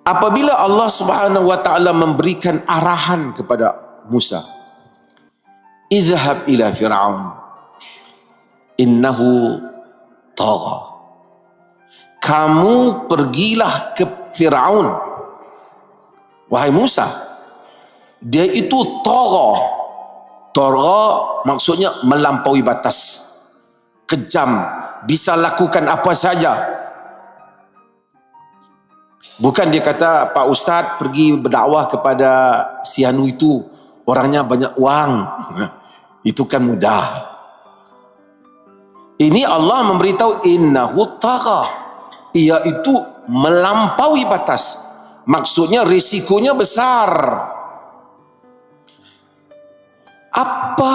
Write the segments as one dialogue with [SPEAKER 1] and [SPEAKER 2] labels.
[SPEAKER 1] Apabila Allah Subhanahu wa taala memberikan arahan kepada Musa, "Izhab ila Fir'aun innahu tagha." Kamu pergilah ke Fir'aun. Wahai Musa, dia itu tagha. Tagha maksudnya melampaui batas, kejam, bisa lakukan apa saja. Bukan dia kata, "Pak Ustaz pergi berdakwah kepada si anu itu, orangnya banyak wang." Itu kan mudah. Ini Allah memberitahu innahu tagha. Ia itu melampaui batas. Maksudnya risikonya besar. Apa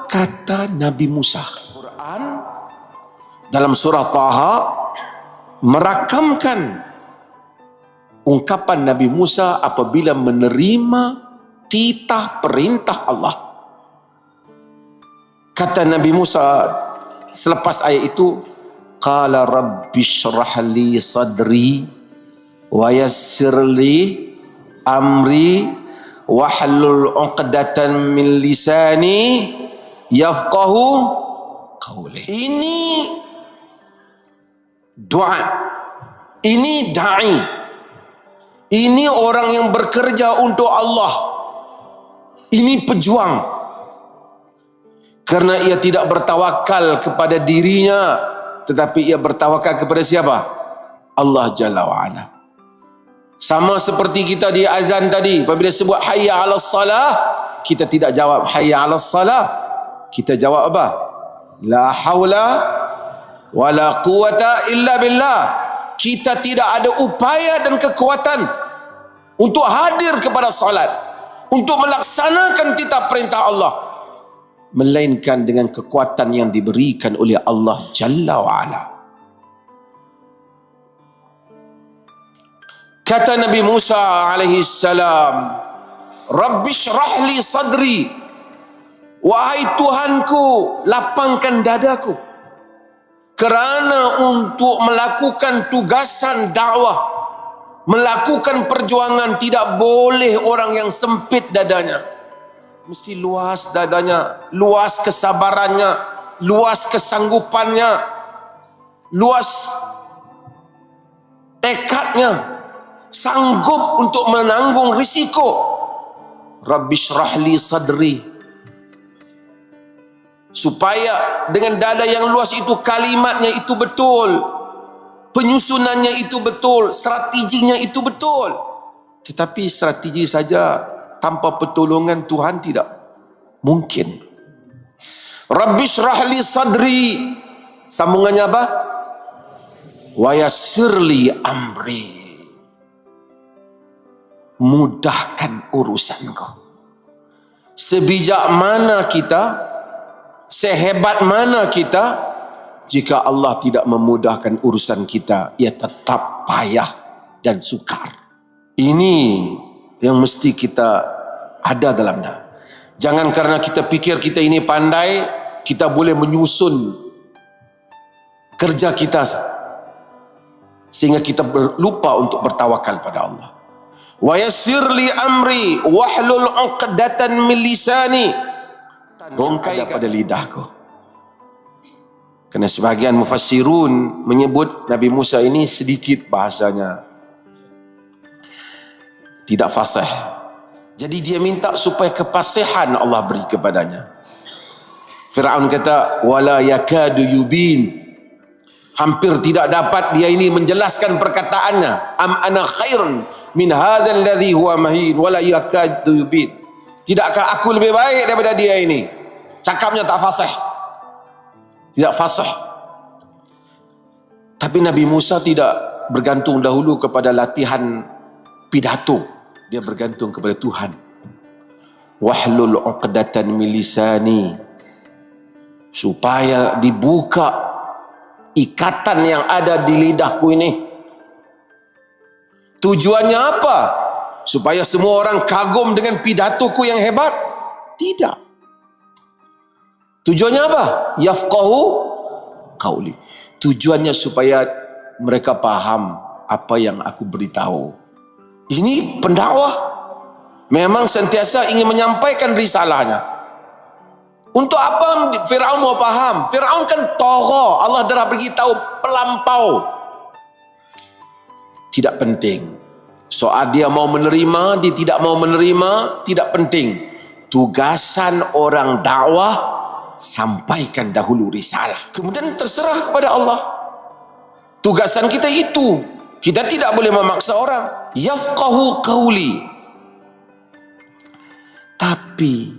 [SPEAKER 1] kata Nabi Musa? Quran dalam surah Taha merakamkan ungkapan Nabi Musa apabila menerima titah perintah Allah. Kata Nabi Musa selepas ayat itu, qala rabbi shrah li sadri wa yassir li amri wahlul 'uqdatan min lisani yafqahu qawli. Ini doa, ini dai, ini orang yang bekerja untuk Allah, ini pejuang. Karena ia tidak bertawakal kepada dirinya, tetapi ia bertawakal kepada siapa? Allah Jalla wa'ala. Sama seperti kita di azan tadi, apabila sebut hayya 'alas salah, kita tidak jawab hayya 'alas salah, kita jawab apa? La haula wala quwata illa billah. Kita tidak ada upaya dan kekuatan untuk hadir kepada salat, untuk melaksanakan titah perintah Allah, melainkan dengan kekuatan yang diberikan oleh Allah Jalla wa'ala. Kata Nabi Musa alaihi salam, Rabbi syrah li sadri, wahai Tuhanku, lapangkan dadaku. Kerana untuk melakukan tugasan dakwah, melakukan perjuangan, tidak boleh orang yang sempit dadanya. Mesti luas dadanya, luas kesabarannya, luas kesanggupannya, luas tekadnya, sanggup untuk menanggung risiko. Rabbi syrah li sadri, supaya dengan dada yang luas itu kalimatnya itu betul, penyusunannya itu betul, strateginya itu betul. Tetapi strategi saja tanpa pertolongan Tuhan tidak mungkin. Rabbi syrah li sadri, sambungannya apa? Wa yassir li amri, mudahkan urusanku. Sebijak mana kita, sehebat mana kita, jika Allah tidak memudahkan urusan kita, ia tetap payah dan sukar. Ini yang mesti kita ada dalamnya. Jangan karena kita pikir kita ini pandai, kita boleh menyusun kerja kita sehingga kita lupa untuk bertawakal pada Allah. Wa yassir li amri wahlul 'uqdatan min lisani, bongkai pada lidahku. Kerana sebahagian mufassirun menyebut Nabi Musa ini sedikit bahasanya tidak fasih. Jadi dia minta supaya kefasihan Allah beri kepadanya. Fir'aun kata, wala yakadu yubin, hampir tidak dapat dia ini menjelaskan perkataannya. Am ana khairun min hadzal ladzi huwa mahin wala yakadu yubin. Tidakkah aku lebih baik daripada dia ini? Cakapnya tak fasih, tidak fasih. Tapi Nabi Musa tidak bergantung dahulu kepada latihan pidato, dia bergantung kepada Tuhan. Wahlul 'uqdatan min lisani, supaya dibuka ikatan yang ada di lidahku ini. Tujuannya apa? Supaya semua orang kagum dengan pidatoku yang hebat? Tidak. Tujuannya apa? Yafqahu qawli. Tujuannya supaya mereka paham apa yang aku beritahu. Ini pendakwah. Memang sentiasa ingin menyampaikan risalahnya. Untuk apa Firaun mau faham? Firaun kan tagha. Allah dah beritahu pelampau. Tidak penting. Soal dia mau menerima, dia tidak mau menerima, tidak penting. Tugasan orang dakwah, sampaikan dahulu risalah. Kemudian terserah kepada Allah. Tugasan kita itu. Kita tidak boleh memaksa orang. Yafqahu qawli. Tapi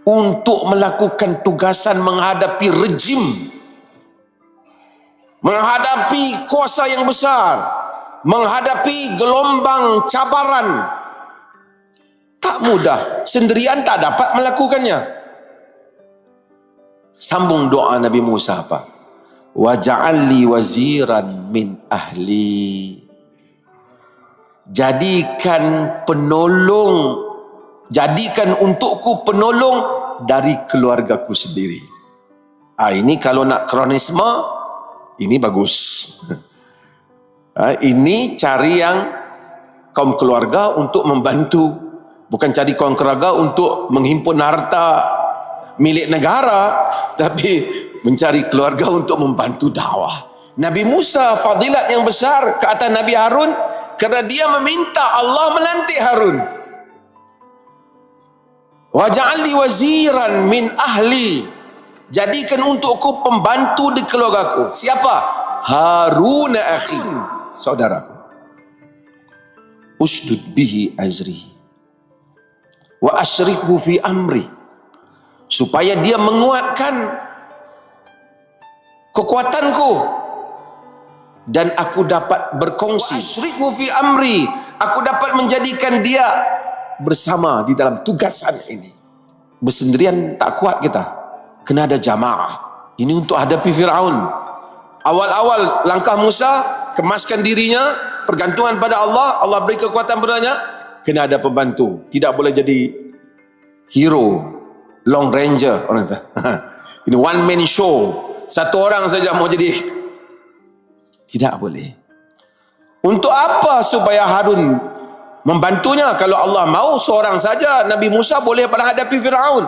[SPEAKER 1] untuk melakukan tugasan menghadapi rejim, menghadapi kuasa yang besar, menghadapi gelombang cabaran, tak mudah. Sendirian tak dapat melakukannya. Sambung doa Nabi Musa apa? Waj'alli waziran min ahli. Jadikan untukku penolong dari keluargaku sendiri. Ini kalau nak kronisme, ini bagus. Ini cari yang kaum keluarga untuk membantu, bukan cari kaum keluarga untuk menghimpun harta milik negara, tapi mencari keluarga untuk membantu dakwah. Nabi Musa fadilat yang besar ke atas Nabi Harun kerana dia meminta Allah melantik Harun. Waj'alli waziran min ahli. Jadikan untukku pembantu di keluargaku. Siapa? Harun akhi, saudaraku. Usdud bihi azri wa asyrikhu fi amri. Supaya dia menguatkan kekuatanku dan aku dapat berkongsi. Wa asyrikhu fi amri. Aku dapat menjadikan dia bersama di dalam tugasan ini. Bersendirian tak kuat kita, kena ada jamaah. Ini untuk hadapi Firaun. Awal-awal langkah Musa, kemaskan dirinya, pergantungan pada Allah, Allah beri kekuatan padanya, kena ada pembantu. Tidak boleh jadi hero, long ranger orang kata. Ini one man show, satu orang saja mau jadi. Tidak boleh. Untuk apa supaya Harun membantunya? Kalau Allah mau seorang saja, Nabi Musa boleh pada hadapi Firaun.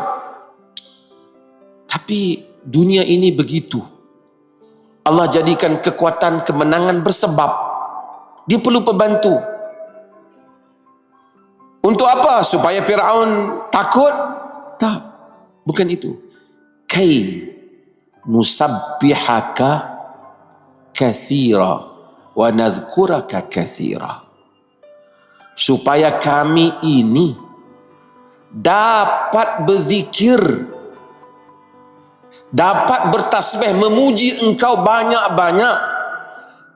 [SPEAKER 1] Tapi dunia ini begitu. Allah jadikan kekuatan kemenangan bersebab. Dia perlu pembantu. Untuk apa? Supaya Firaun takut? Tak. Bukan itu. Kai nusabbihaka kathira wa nadhkuraka kathira. Supaya kami ini dapat berzikir, dapat bertasbih memuji engkau banyak-banyak,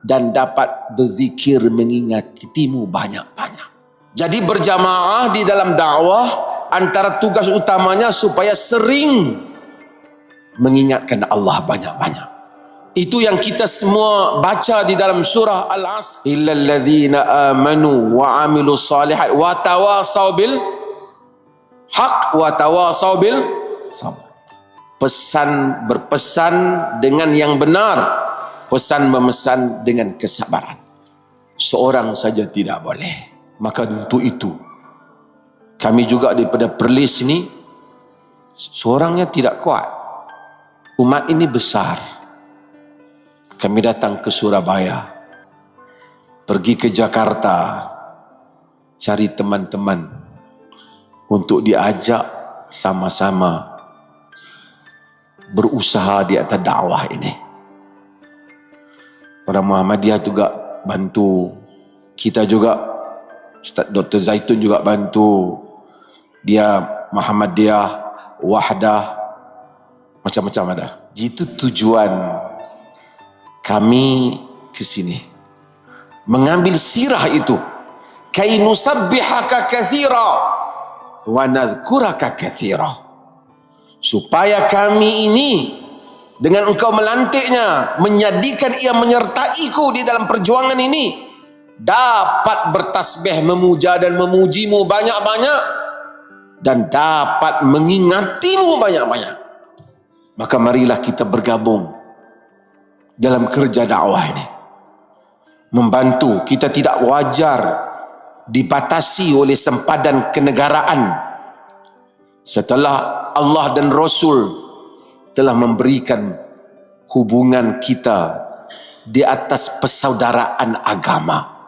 [SPEAKER 1] dan dapat berzikir mengingatimu banyak-banyak. Jadi berjamaah di dalam dakwah, antara tugas utamanya supaya sering mengingatkan Allah banyak-banyak. Itu yang kita semua baca di dalam surah Al-Asr. Illal ladzina amanu wa amilus salihat wa tawassaw bil haq wa tawassaw bil sabr. Berpesan dengan yang benar, pesan memesan dengan kesabaran. Seorang saja tidak boleh. Maka untuk itu kami juga daripada Perlis ini, seorangnya tidak kuat. Umat ini besar. Kami datang ke Surabaya, pergi ke Jakarta, cari teman-teman untuk diajak sama-sama berusaha di atas dakwah ini. Orang Muhammadiyah juga bantu, kita juga, Ustaz Dr. Zaitun juga bantu, dia Muhammadiyah, Wahdah, macam-macam ada. Itu tujuan kami ke sini, mengambil sirah itu. Kai nusabbihaka katsira wa nadhkuraka katsira. Supaya kami ini dengan engkau melantiknya, menjadikan ia menyertaiku di dalam perjuangan ini, dapat bertasbih memuja dan memujimu banyak-banyak, dan dapat mengingatimu banyak-banyak. Maka marilah kita bergabung dalam kerja dakwah ini, membantu. Kita tidak wajar dibatasi oleh sempadan kenegaraan setelah Allah dan Rasul telah memberikan hubungan kita di atas persaudaraan agama.